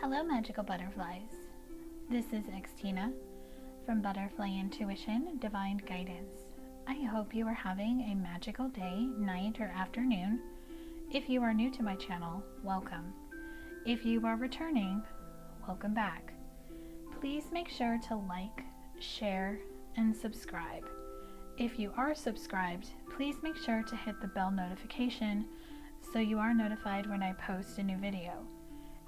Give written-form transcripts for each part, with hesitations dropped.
Hello, magical butterflies. This is Xtina from Butterfly Intuition Divine Guidance. I hope you are having a magical day, night, or afternoon. If you are new to my channel, welcome. If you are returning, welcome back. Please make sure to like, share, and subscribe. If you are subscribed, please make sure to hit the bell notification so you are notified when I post a new video.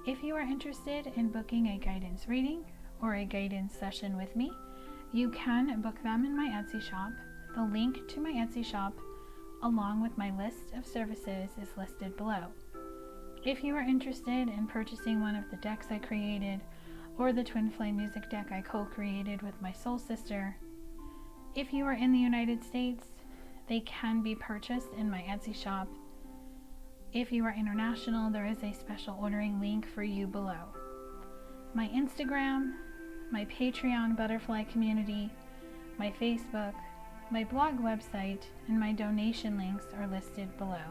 If you are interested in booking a guidance reading or a guidance session with me, you can book them in my Etsy shop. The link to my Etsy shop, along with my list of services, is listed below. If you are interested in purchasing one of the decks I created or the Twin Flame music deck I co-created with my soul sister, if you are in the United States, they can be purchased in my Etsy shop. If you are international, there is a special ordering link for you below. My Instagram, my Patreon butterfly community, my Facebook, my blog website, and my donation links are listed below.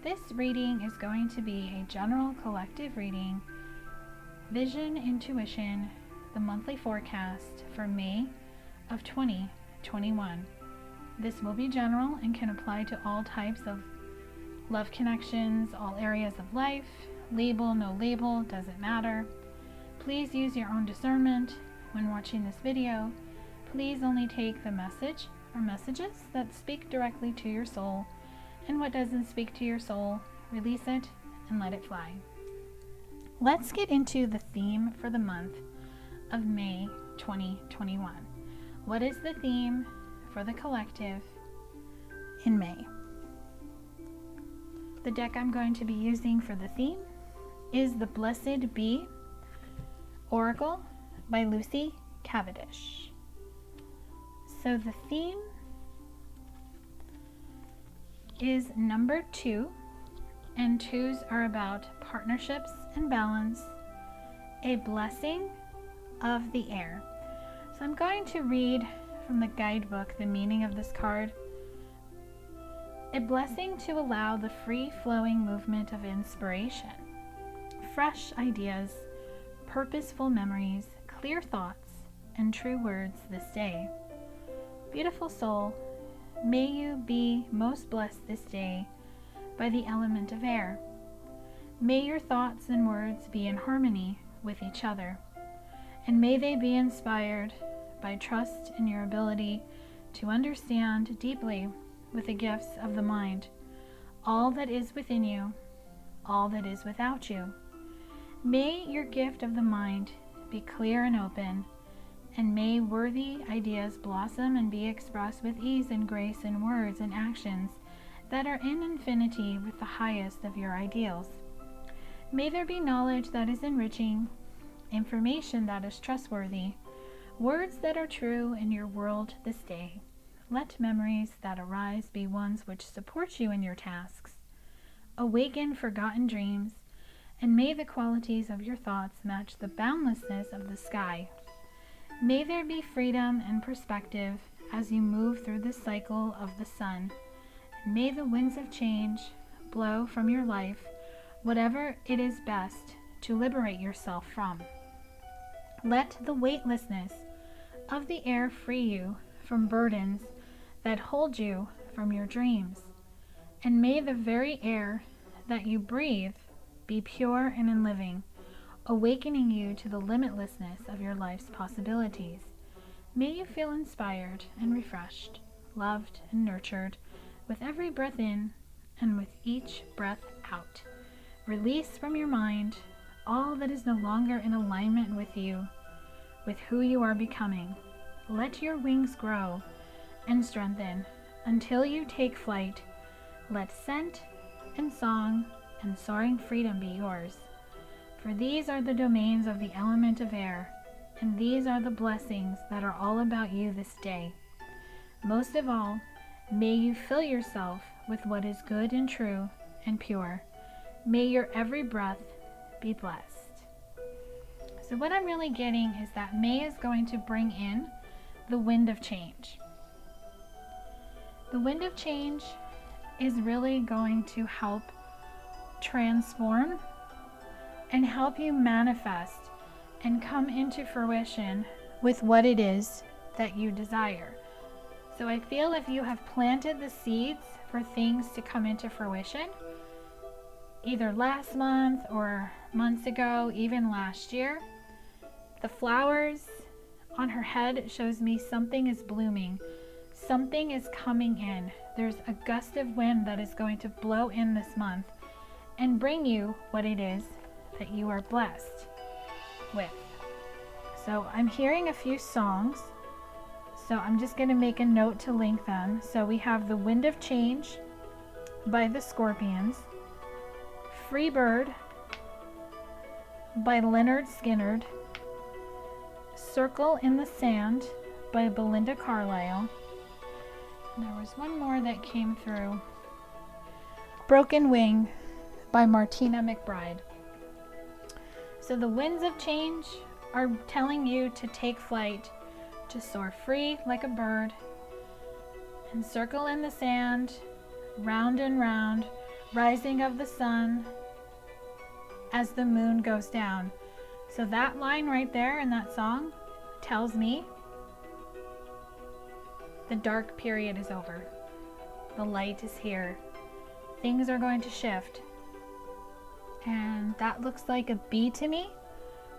This reading is going to be a general collective reading, Vision Intuition, the monthly forecast for May of 2021. This will be general and can apply to all types of love connections, all areas of life. Label, no label, doesn't matter. Please use your own discernment when watching this video. Please only take the message or messages that speak directly to your soul, and what doesn't speak to your soul, release it and let it fly. Let's get into the theme for the month of May 2021. What is the theme for the collective in May? The deck I'm going to be using for the theme is the Blessed Bee Oracle by Lucy Cavendish. So the theme is number 2, and 2s are about partnerships and balance, a blessing of the air. So I'm going to read from the guidebook the meaning of this card. A blessing to allow the free-flowing movement of inspiration, fresh ideas, purposeful memories, clear thoughts, and true words this day. Beautiful soul, may you be most blessed this day by the element of air. May your thoughts and words be in harmony with each other, and may they be inspired by trust in your ability to understand deeply with the gifts of the mind, all that is within you, all that is without you. May your gift of the mind be clear and open, and may worthy ideas blossom and be expressed with ease and grace in words and actions that are in infinity with the highest of your ideals. May there be knowledge that is enriching, information that is trustworthy, words that are true in your world this day. Let memories that arise be ones which support you in your tasks. Awaken forgotten dreams, and may the qualities of your thoughts match the boundlessness of the sky. May there be freedom and perspective as you move through the cycle of the sun. And may the winds of change blow from your life whatever it is best to liberate yourself from. Let the weightlessness of the air free you from burdens that hold you from your dreams, and may the very air that you breathe be pure and in living, awakening you to the limitlessness of your life's possibilities. May you feel inspired and refreshed, loved and nurtured with every breath in and with each breath out. Release from your mind all that is no longer in alignment with you, with who you are becoming. Let your wings grow and strengthen until you take flight. Let scent and song and soaring freedom be yours. For these are the domains of the element of air, and these are the blessings that are all about you this day. Most of all, may you fill yourself with what is good and true and pure. May your every breath be blessed. So what I'm really getting is that May is going to bring in the wind of change. The wind of change is really going to help transform and help you manifest and come into fruition with what it is that you desire. So I feel if you have planted the seeds for things to come into fruition, either last month or months ago, even last year, the flowers on her head shows me something is blooming. Something is coming in. There's a gust of wind that is going to blow in this month and bring you what it is that you are blessed with. So I'm hearing a few songs. So I'm just going to make a note to link them. So we have The Wind of Change by the Scorpions, Freebird by Lynyrd Skynyrd, Circle in the Sand by Belinda Carlisle. And there was one more that came through, Broken Wing by Martina McBride. So the winds of change are telling you to take flight, to soar free like a bird, and circle in the sand, round and round, rising of the sun as the moon goes down. So that line right there in that song tells me the dark period is over. The light is here. Things are going to shift. And that looks like a bee to me.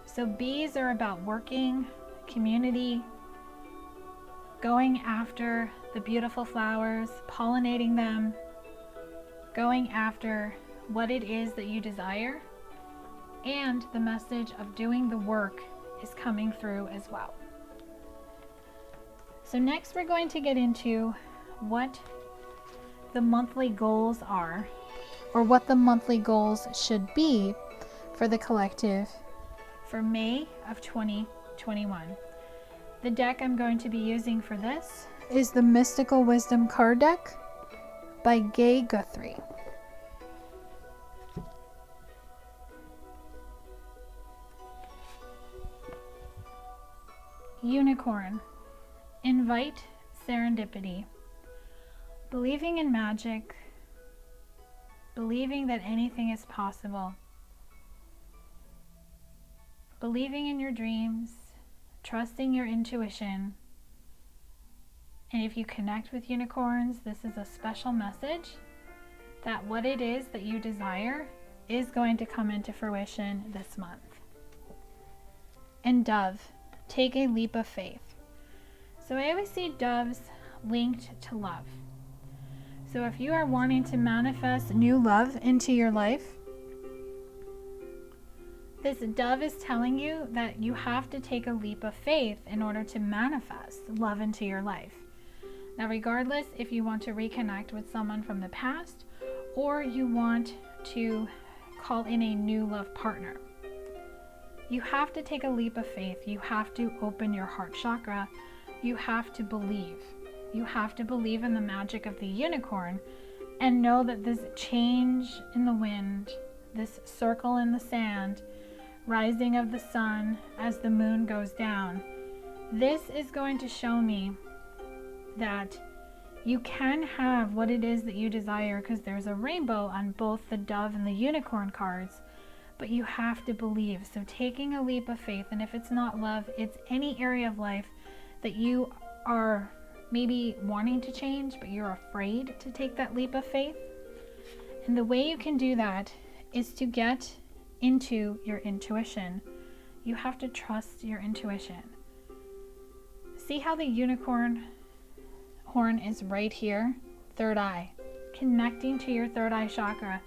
So bees are about working, community, going after the beautiful flowers, pollinating them, going after what it is that you desire, and the message of doing the work is coming through as well. So next we're going to get into what the monthly goals are, or what the monthly goals should be for the collective for May of 2021. The deck I'm going to be using for this is the Mystical Wisdom card deck by Gay Guthrie. Unicorn. Invite serendipity. Believing in magic. Believing that anything is possible. Believing in your dreams. Trusting your intuition. And if you connect with unicorns, this is a special message that what it is that you desire is going to come into fruition this month. And dove, take a leap of faith. So I always see doves linked to love. So if you are wanting to manifest new love into your life, this dove is telling you that you have to take a leap of faith in order to manifest love into your life. Now, regardless if you want to reconnect with someone from the past or you want to call in a new love partner, you have to take a leap of faith. You have to open your heart chakra. You have to believe. You have to believe in the magic of the unicorn and know that this change in the wind, this circle in the sand, rising of the sun as the moon goes down, this is going to show me that you can have what it is that you desire, because there's a rainbow on both the dove and the unicorn cards, but you have to believe. So taking a leap of faith, and if it's not love, it's any area of life that you are maybe wanting to change, but you're afraid to take that leap of faith. And the way you can do that is to get into your intuition. You have to trust your intuition. See how the unicorn horn is right here? Third eye, connecting to your third eye chakra.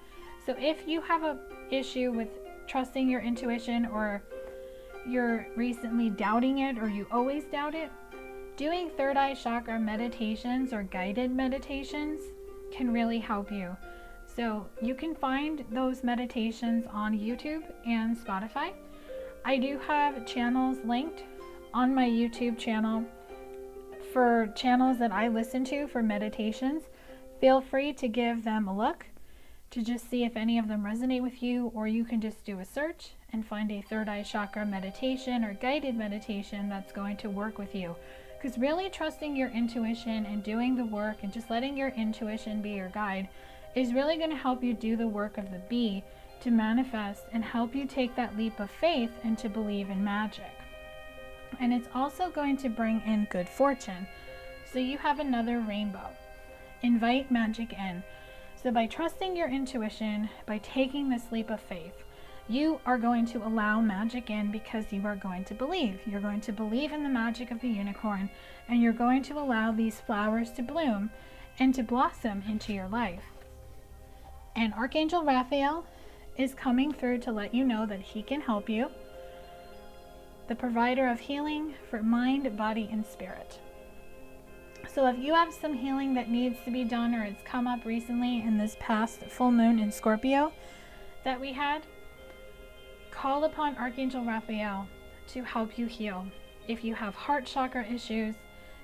So if you have an issue with trusting your intuition, or you're recently doubting it, or you always doubt it, doing third eye chakra meditations or guided meditations can really help you. So you can find those meditations on YouTube and Spotify. I do have channels linked on my YouTube channel for channels that I listen to for meditations. Feel free to give them a look to just see if any of them resonate with you, or you can just do a search and find a third eye chakra meditation or guided meditation that's going to work with you. Because really trusting your intuition and doing the work and just letting your intuition be your guide is really going to help you do the work of the bee to manifest and help you take that leap of faith and to believe in magic. And it's also going to bring in good fortune. So you have another rainbow. Invite magic in. So by trusting your intuition, by taking this leap of faith, you are going to allow magic in because you are going to believe. You're going to believe in the magic of the unicorn, and you're going to allow these flowers to bloom and to blossom into your life. And Archangel Raphael is coming through to let you know that he can help you, the provider of healing for mind, body, and spirit. So if you have some healing that needs to be done, or it's come up recently in this past full moon in Scorpio that we had, call upon Archangel Raphael to help you heal. If you have heart chakra issues,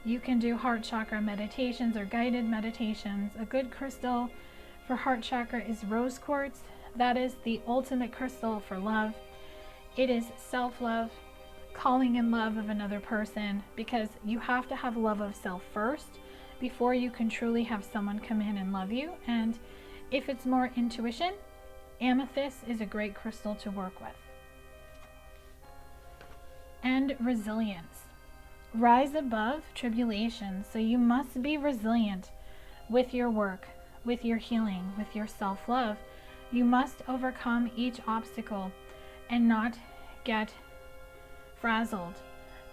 you can do heart chakra meditations or guided meditations. A good crystal for heart chakra is rose quartz. That is the ultimate crystal for love. It is self-love, calling in love of another person, because you have to have love of self first before you can truly have someone come in and love you. And if it's more intuition, amethyst is a great crystal to work with. And resilience. Rise above tribulation. So you must be resilient with your work, with your healing, with your self-love. You must overcome each obstacle and not get frazzled,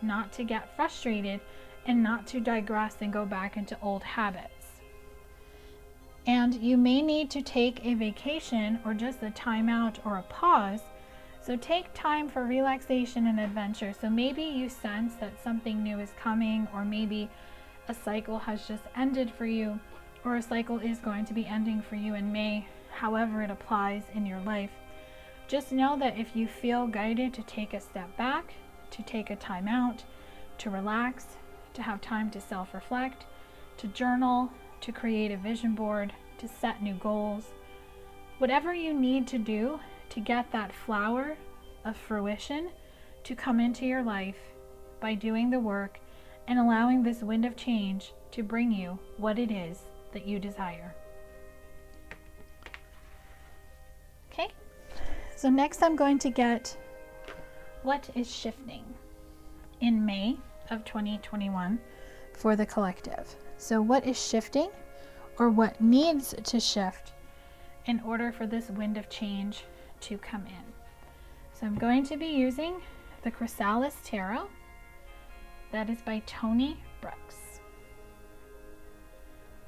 not to get frustrated, and not to digress and go back into old habits. And you may need to take a vacation or just a timeout or a pause. So take time for relaxation and adventure. So maybe you sense that something new is coming, or maybe a cycle has just ended for you, or a cycle is going to be ending for you in May, however it applies in your life. Just know that if you feel guided to take a step back, to take a time out, to relax, to have time to self-reflect, to journal, to create a vision board, to set new goals, whatever you need to do to get that flower of fruition to come into your life by doing the work and allowing this wind of change to bring you what it is that you desire. Okay, so next I'm going to get what is shifting in May of 2021 for the collective. So what is shifting, or what needs to shift in order for this wind of change to come in? So I'm going to be using the Chrysalis Tarot. That is by Tony Brooks.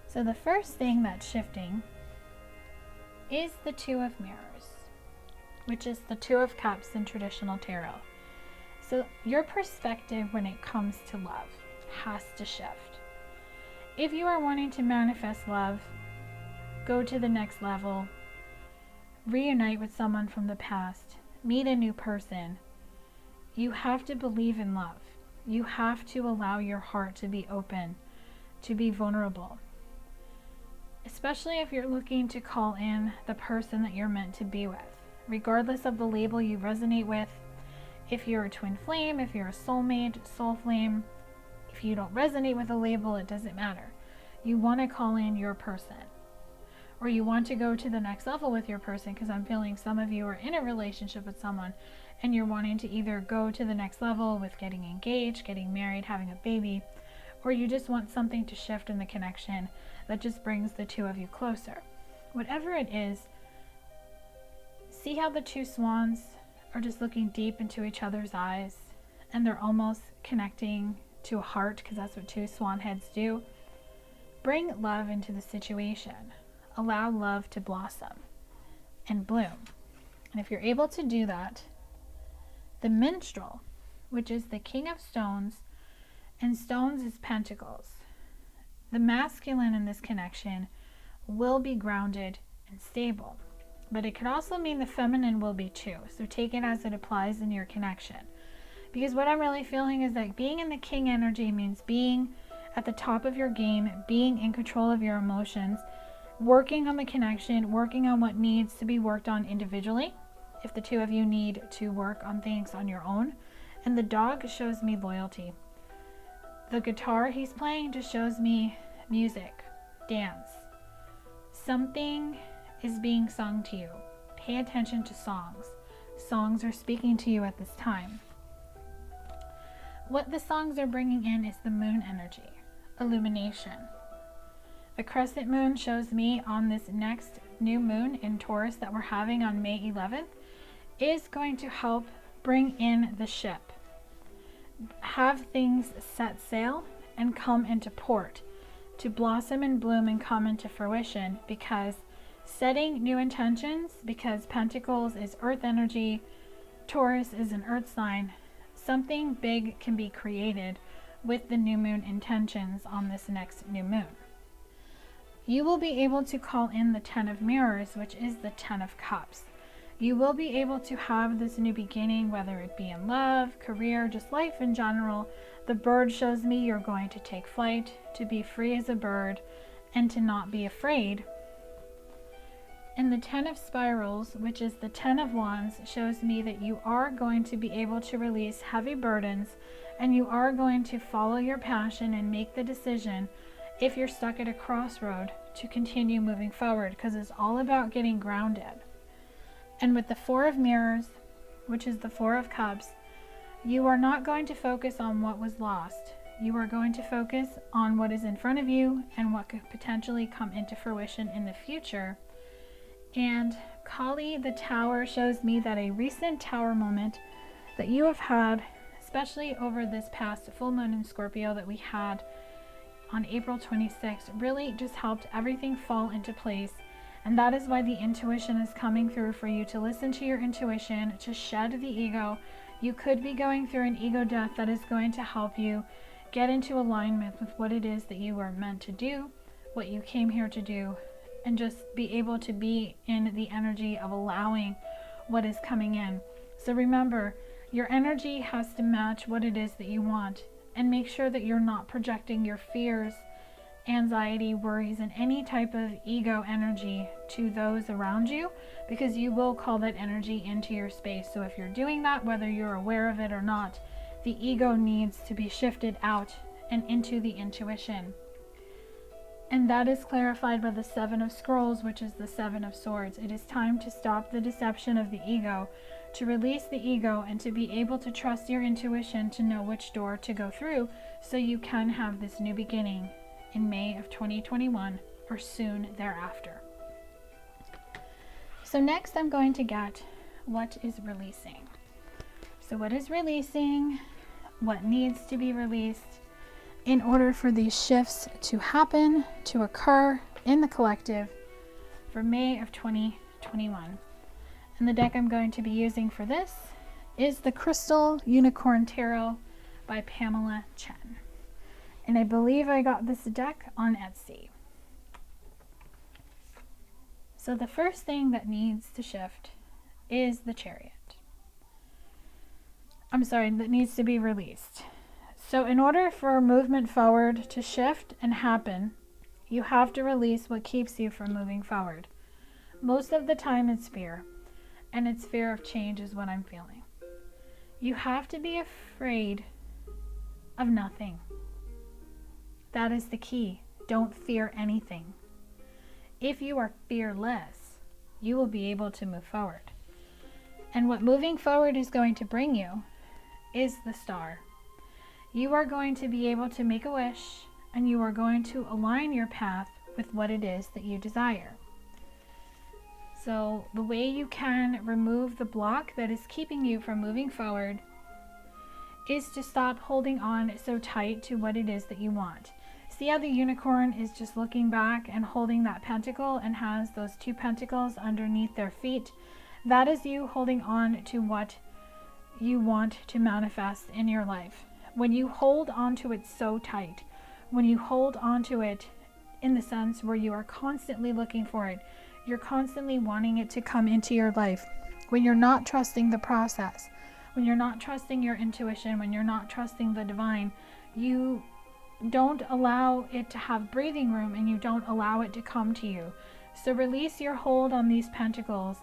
So the first thing that's shifting is the Two of Mirrors, which is the Two of Cups in traditional tarot. So your perspective when it comes to love has to shift. If you are wanting to manifest love, go to the next level, reunite with someone from the past, meet a new person, you have to believe in love. You have to allow your heart to be open, to be vulnerable. Especially if you're looking to call in the person that you're meant to be with, regardless of the label you resonate with. If you're a twin flame, if you're a soulmate, soul flame, if you don't resonate with a label, it doesn't matter. You want to call in your person, or you want to go to the next level with your person, because I'm feeling some of you are in a relationship with someone and you're wanting to either go to the next level with getting engaged, getting married, having a baby, or you just want something to shift in the connection that just brings the two of you closer. Whatever it is, see how the two swans are just looking deep into each other's eyes, and they're almost connecting to a heart, because that's what two swan heads do. Bring love into the situation. Allow love to blossom and bloom. And if you're able to do that, the minstrel, which is the King of Stones, and stones is pentacles. The masculine in this connection will be grounded and stable, but it could also mean the feminine will be too. So take it as it applies in your connection. Because what I'm really feeling is that being in the king energy means being at the top of your game, being in control of your emotions, working on the connection, working on what needs to be worked on individually, if the two of you need to work on things on your own. And the dog shows me loyalty. The guitar he's playing just shows me music, dance. Something is being sung to you. pay attention to songs. Songs are speaking to you at this time. What the songs are bringing in is the moon energy, illumination. The crescent moon shows me on this next new moon in Taurus that we're having on May 11th is going to help bring in the ship. Have things set sail and come into port, to blossom and bloom and come into fruition, because setting new intentions, because Pentacles is earth energy, Taurus is an earth sign, something big can be created with the new moon intentions on this next new moon. You will be able to call in the 10 of Mirrors, which is the 10 of Cups. You will be able to have this new beginning, whether it be in love, career, just life in general. The bird shows me you're going to take flight, to be free as a bird, and to not be afraid. And the 10 of Spirals, which is the 10 of Wands, shows me that you are going to be able to release heavy burdens, and you are going to follow your passion and make the decision, if you're stuck at a crossroad, to continue moving forward, because it's all about getting grounded. And with the 4 of Mirrors, which is the 4 of Cups, you are not going to focus on what was lost. You are going to focus on what is in front of you and what could potentially come into fruition in the future. And Kali, the Tower, shows me that a recent Tower moment that you have had, especially over this past full moon in Scorpio that we had on April 26th, really just helped everything fall into place. And that is why the intuition is coming through for you to listen to your intuition, to shed the ego. You could be going through an ego death that is going to help you get into alignment with what it is that you were meant to do, what you came here to do, and just be able to be in the energy of allowing what is coming in. So remember, your energy has to match what it is that you want, and make sure that you're not projecting your fears, anxiety, worries, and any type of ego energy to those around you, because you will call that energy into your space. So if you're doing that, whether you're aware of it or not, the ego needs to be shifted out and into the intuition. And that is clarified by the 7 of Scrolls, which is the 7 of Swords. It is time to stop the deception of the ego, to release the ego, and to be able to trust your intuition to know which door to go through, so you can have this new beginning in May of 2021 or soon thereafter. So next I'm going to get what is releasing. So what is releasing? What needs to be released in order for these shifts to happen, to occur in the collective for May of 2021. And the deck I'm going to be using for this is the Crystal Unicorn Tarot by Pamela Chen. And I believe I got this deck on Etsy. So the first thing that needs to shift is the Chariot. That needs to be released. So in order for movement forward to shift and happen, you have to release what keeps you from moving forward. Most of the time it's fear, and it's fear of change is what I'm feeling. You have to be afraid of nothing. That is the key. Don't fear anything. If you are fearless, you will be able to move forward. And what moving forward is going to bring you is the Star. You are going to be able to make a wish, and you are going to align your path with what it is that you desire. So the way you can remove the block that is keeping you from moving forward is to stop holding on so tight to what it is that you want. See how the unicorn is just looking back and holding that pentacle and has those 2 pentacles underneath their feet? That is you holding on to what you want to manifest in your life. When you hold on to it so tight, when you hold on to it in the sense where you are constantly looking for it, you're constantly wanting it to come into your life, when you're not trusting the process, when you're not trusting your intuition, when you're not trusting the divine, you don't allow it to have breathing room, and you don't allow it to come to you. So release your hold on these pentacles.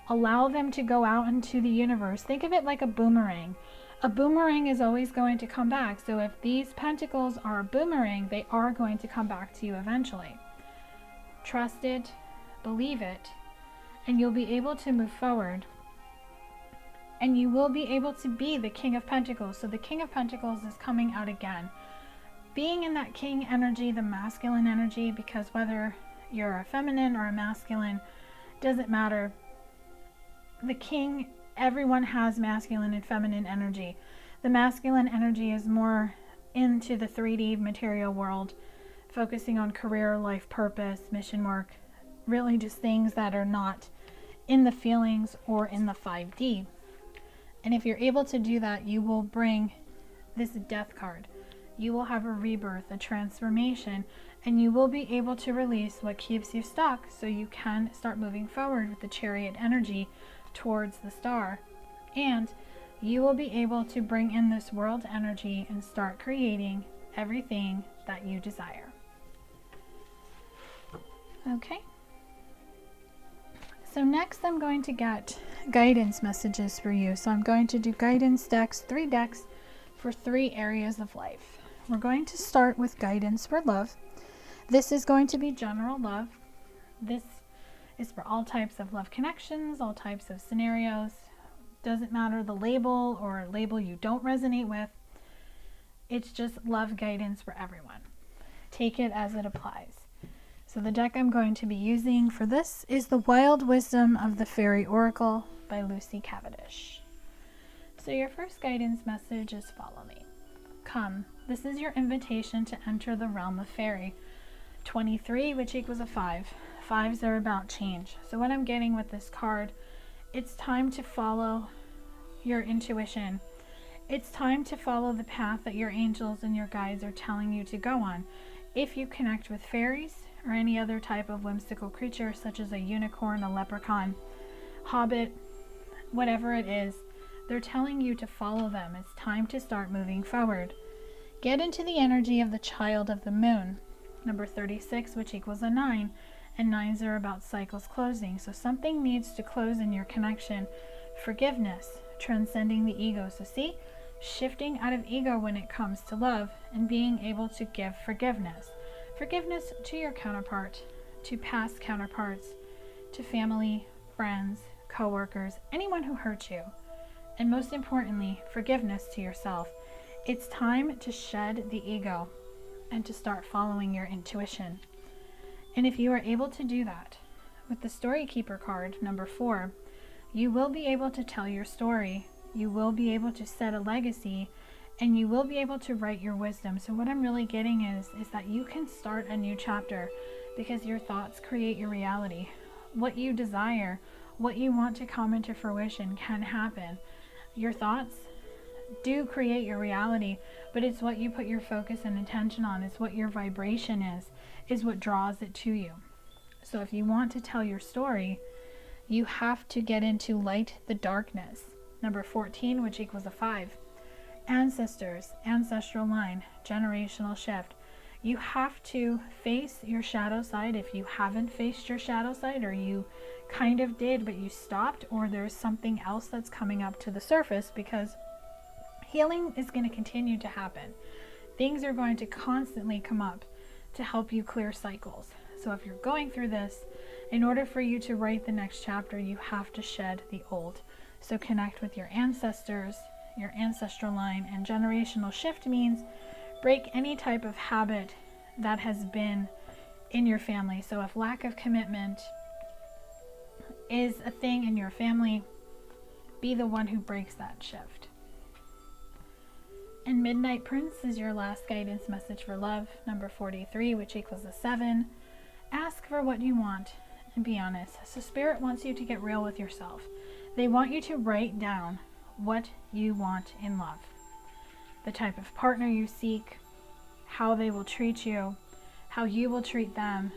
Allow them to go out into the universe. Think of it like a boomerang. A boomerang is always going to come back. So if these pentacles are a boomerang, they are going to come back to you eventually. Trust it, believe it, and you'll be able to move forward. And you will be able to be the King of Pentacles. So the King of Pentacles is coming out again. Being in that King energy, the masculine energy, because whether you're a feminine or a masculine, doesn't matter. The King, everyone has masculine and feminine energy. The masculine energy is more into the 3D material world, focusing on career, life purpose, mission work, really just things that are not in the feelings or in the 5D. And if you're able to do that, you will bring this Death card. You will have a rebirth, a transformation, and you will be able to release what keeps you stuck so you can start moving forward with the Chariot energy towards the star. And you will be able to bring in this world energy and start creating everything that you desire. Okay. So next I'm going to get guidance messages for you. So I'm going to do guidance decks, 3 decks for 3 areas of life. We're going to start with guidance for love. This is going to be general love. This is for all types of love connections, all types of scenarios. Doesn't matter the label or label you don't resonate with. It's just love guidance for everyone. Take it as it applies. So the deck I'm going to be using for this is The Wild Wisdom of the Fairy Oracle by Lucy Cavendish. So your first guidance message is follow me. Come, this is your invitation to enter the realm of fairy. 23, which equals a 5. 5s are about change. So what I'm getting with this card, it's time to follow your intuition. It's time to follow the path that your angels and your guides are telling you to go on. If you connect with fairies, or any other type of whimsical creature such as a unicorn, a leprechaun, hobbit, whatever it is, they're telling you to follow them. It's time to start moving forward. Get into the energy of the child of the moon, number 36, which equals a 9, and 9s are about cycles closing. So something needs to close in your connection. Forgiveness, transcending the ego. So see, shifting out of ego when it comes to love and being able to give forgiveness. Forgiveness to your counterpart, to past counterparts, to family, friends, co-workers, anyone who hurt you. And most importantly, forgiveness to yourself. It's time to shed the ego and to start following your intuition. And if you are able to do that, with the Story Keeper card, number 4, you will be able to tell your story. You will be able to set a legacy, and you will be able to write your wisdom. So what I'm really getting is that you can start a new chapter because your thoughts create your reality. What you desire, what you want to come into fruition can happen. Your thoughts do create your reality, but it's what you put your focus and attention on. It's what your vibration is what draws it to you. So if you want to tell your story, you have to get into light the darkness. Number 14, which equals a 5. Ancestors, ancestral line, generational shift. You have to face your shadow side if you haven't faced your shadow side, or you kind of did but you stopped, or there's something else that's coming up to the surface, because healing is going to continue to happen. Things are going to constantly come up to help you clear cycles. So if you're going through this, in order for you to write the next chapter, you have to shed the old. So connect with your ancestors, your ancestral line, and generational shift means break any type of habit that has been in your family. So if lack of commitment is a thing in your family, be the one who breaks that shift. And Midnight Prince is your last guidance message for love, number 43, which equals a 7. Ask for what you want and be honest. So Spirit wants you to get real with yourself. They want you to write down what you want in love, the type of partner you seek, how they will treat you, how you will treat them.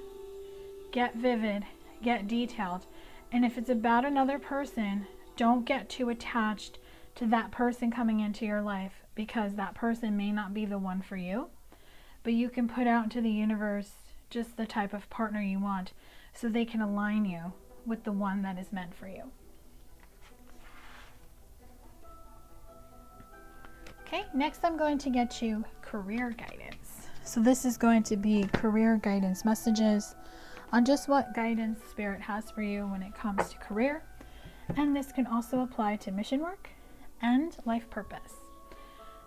Get vivid, get detailed, and if it's about another person, don't get too attached to that person coming into your life, because that person may not be the one for you, but you can put out into the universe just the type of partner you want so they can align you with the one that is meant for you. Okay, next I'm going to get you career guidance. So this is going to be career guidance messages. on just what guidance Spirit has for you when it comes to career. And this can also apply to mission work and life purpose.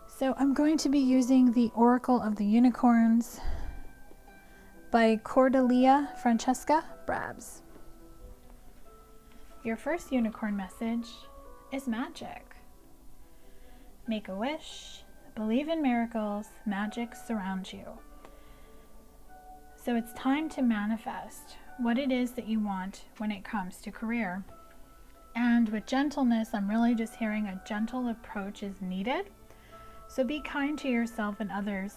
So I'm going to be using the Oracle of the Unicorns by Cordelia Francesca Brabs. Your first unicorn message is magic. Make a wish, believe in miracles, magic surrounds you. So it's time to manifest what it is that you want when it comes to career. And with gentleness, I'm really just hearing a gentle approach is needed. So be kind to yourself and others.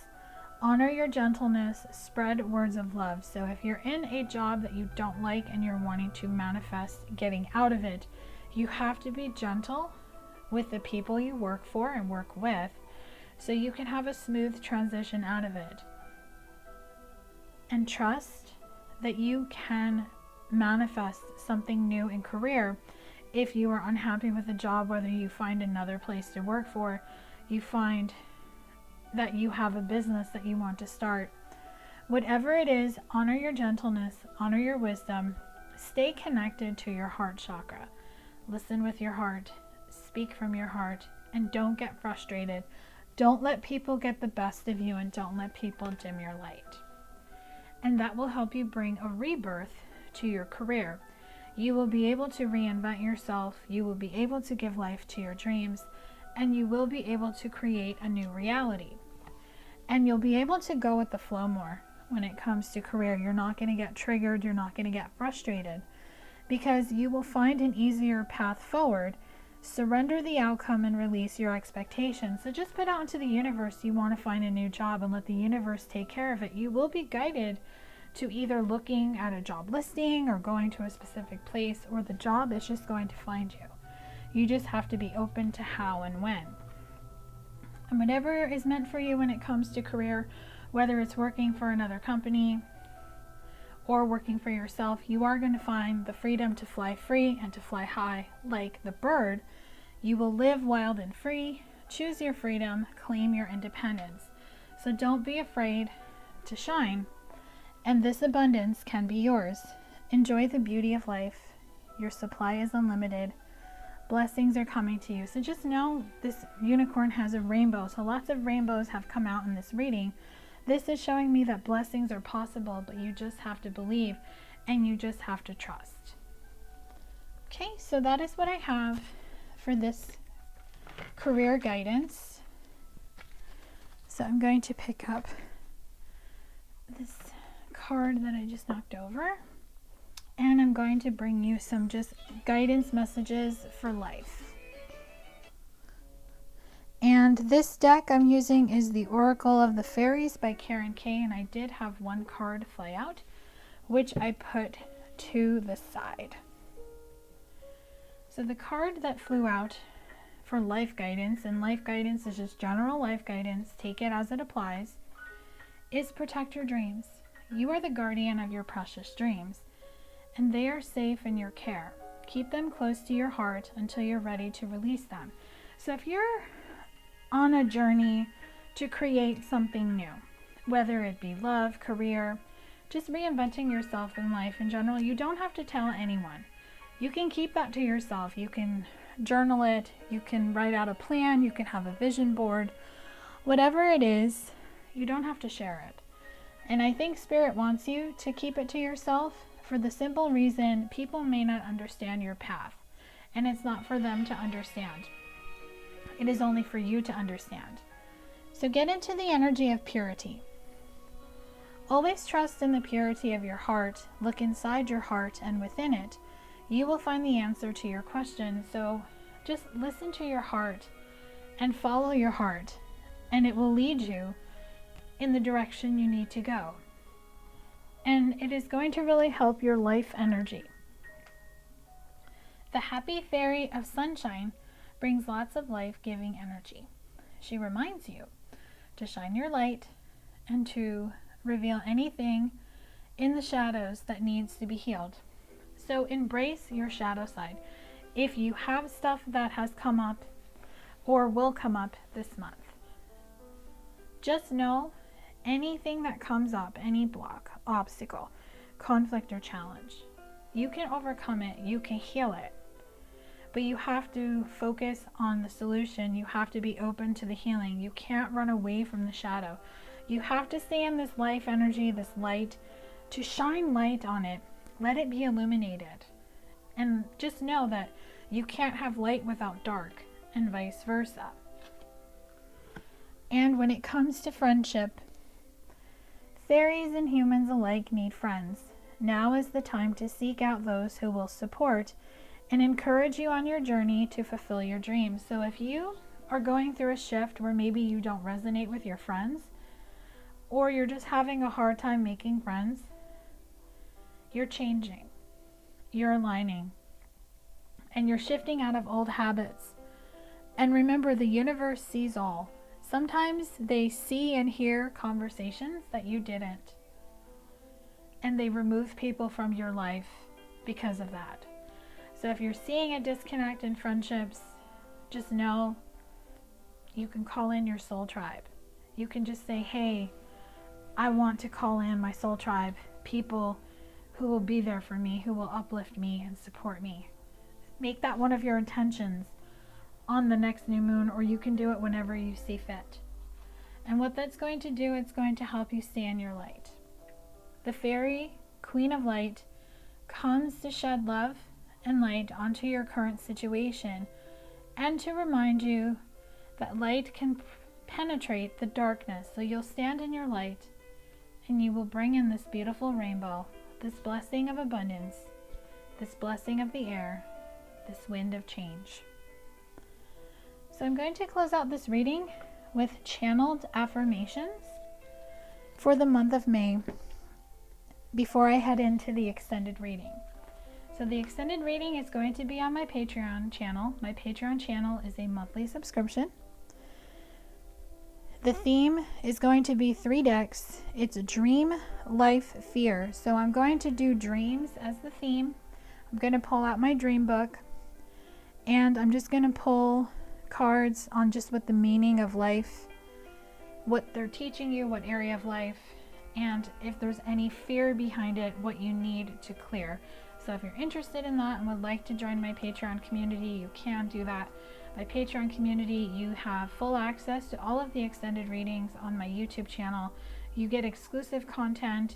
Honor your gentleness, spread words of love. So if you're in a job that you don't like and you're wanting to manifest getting out of it, you have to be gentle with the people you work for and work with so you can have a smooth transition out of it. And trust that you can manifest something new in career. If you are unhappy with a job, whether you find another place to work for, you find that you have a business that you want to start. Whatever it is, honor your gentleness, honor your wisdom, stay connected to your heart chakra. Listen with your heart, speak from your heart, and don't get frustrated. Don't let people get the best of you, and don't let people dim your light. And that will help you bring a rebirth to your career. You will be able to reinvent yourself, you will be able to give life to your dreams, and you will be able to create a new reality. And you'll be able to go with the flow more when it comes to career. You're not going to get triggered, you're not going to get frustrated, because you will find an easier path forward. Surrender the outcome and release your expectations. So just put out into the universe you want to find a new job and let the universe take care of it. You will be guided to either looking at a job listing or going to a specific place, or the job is just going to find you. You just have to be open to how and when. And whatever is meant for you when it comes to career, whether it's working for another company or working for yourself, you are going to find the freedom to fly free and to fly high like the bird. You will live wild and free, choose your freedom, claim your independence. So don't be afraid to shine, and this abundance can be yours. Enjoy the beauty of life. Your supply is unlimited. Blessings are coming to you. So just know this unicorn has a rainbow. So lots of rainbows have come out in this reading. This is showing me that blessings are possible, but you just have to believe and you just have to trust. Okay, so that is what I have for this career guidance. So I'm going to pick up this card that I just knocked over, and I'm going to bring you some just guidance messages for life. And this deck I'm using is the Oracle of the Fairies by Karen Kay, and I did have one card fly out, which I put to the side. So the card that flew out for life guidance, and life guidance is just general life guidance, take it as it applies, is protect your dreams. You are the guardian of your precious dreams, and they are safe in your care. Keep them close to your heart until you're ready to release them. So if you're on a journey to create something new, whether it be love, career, just reinventing yourself in life in general, you don't have to tell anyone. You can keep that to yourself. You can journal it, you can write out a plan, you can have a vision board, whatever it is, you don't have to share it. And I think Spirit wants you to keep it to yourself for the simple reason people may not understand your path, and it's not for them to understand. It is only for you to understand. So get into the energy of purity. Always trust in the purity of your heart. Look inside your heart, and within it, you will find the answer to your question. So just listen to your heart and follow your heart, and it will lead you in the direction you need to go. And it is going to really help your life energy. The happy fairy of sunshine brings lots of life-giving energy. She reminds you to shine your light and to reveal anything in the shadows that needs to be healed. So embrace your shadow side. If you have stuff that has come up or will come up this month, just know anything that comes up, any block, obstacle, conflict or challenge. You can overcome it, you can heal it, but you have to focus on the solution. You have to be open to the healing. You can't run away from the shadow. You have to stay in this life energy, this light, to shine light on it. Let it be illuminated. And just know that you can't have light without dark, and vice versa. And when it comes to friendship, fairies and humans alike need friends. Now is the time to seek out those who will support and encourage you on your journey to fulfill your dreams. So if you are going through a shift where maybe you don't resonate with your friends, or you're just having a hard time making friends, you're changing, you're aligning, and you're shifting out of old habits. And remember, the universe sees all. Sometimes they see and hear conversations that you didn't, and they remove people from your life because of that. So if you're seeing a disconnect in friendships, just know you can call in your soul tribe. You can just say, hey, I want to call in my soul tribe, people who will be there for me, who will uplift me and support me. Make that one of your intentions on the next new moon, or you can do it whenever you see fit. And what that's going to do, it's going to help you stay in your light. The fairy, Queen of Light, comes to shed love and light onto your current situation, and to remind you that light can penetrate the darkness. So you'll stand in your light, and you will bring in this beautiful rainbow, this blessing of abundance, this blessing of the air, this wind of change. So I'm going to close out this reading with channeled affirmations for the month of May before I head into the extended reading. So the extended reading is going to be on my Patreon channel. My Patreon channel is a monthly subscription. The theme is going to be 3 decks. It's Dream, Life, Fear. So I'm going to do dreams as the theme. I'm going to pull out my dream book, and I'm just going to pull cards on just what the meaning of life, what they're teaching you, what area of life, and if there's any fear behind it, what you need to clear. So if you're interested in that and would like to join my Patreon community, you can do that. My Patreon community, you have full access to all of the extended readings on my YouTube channel. You get exclusive content.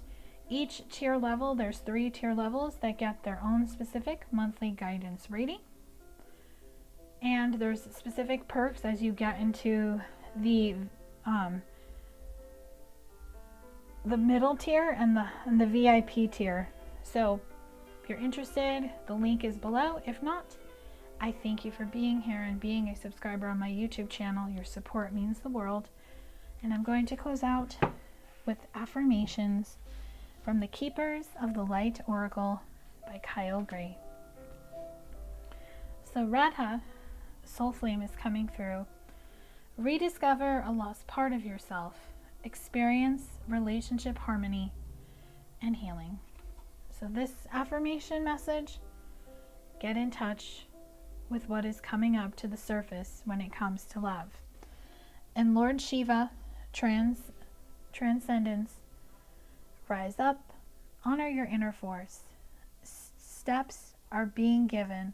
Each tier level, there's 3 tier levels that get their own specific monthly guidance reading. And there's specific perks as you get into the middle tier and the VIP tier. So if you're interested, the link is below. If not, I thank you for being here and being a subscriber on my YouTube channel. Your support means the world. And I'm going to close out with affirmations from the Keepers of the Light Oracle by Kyle Gray. So Radha, Soulflame, is coming through. Rediscover a lost part of yourself. Experience relationship harmony and healing. So this affirmation message, get in touch with what is coming up to the surface when it comes to love. And Lord Shiva, transcendence, rise up, honor your inner force. Steps are being given.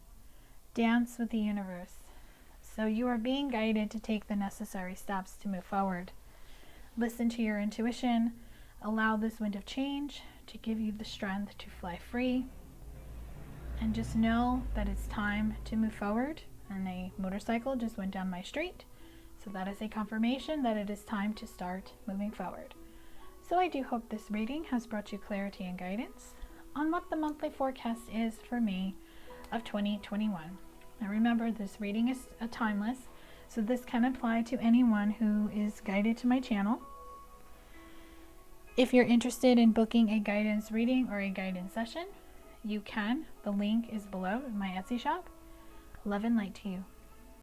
Dance with the universe. So you are being guided to take the necessary steps to move forward. Listen to your intuition. Allow this wind of change to give you the strength to fly free. And just know that it's time to move forward. And a motorcycle just went down my street. So that is a confirmation that it is time to start moving forward. So I do hope this reading has brought you clarity and guidance on what the monthly forecast is for May of 2021. Now remember, this reading is timeless, so this can apply to anyone who is guided to my channel. If you're interested in booking a guidance reading or a guidance session, you can. The link is below in my Etsy shop. Love and light to you.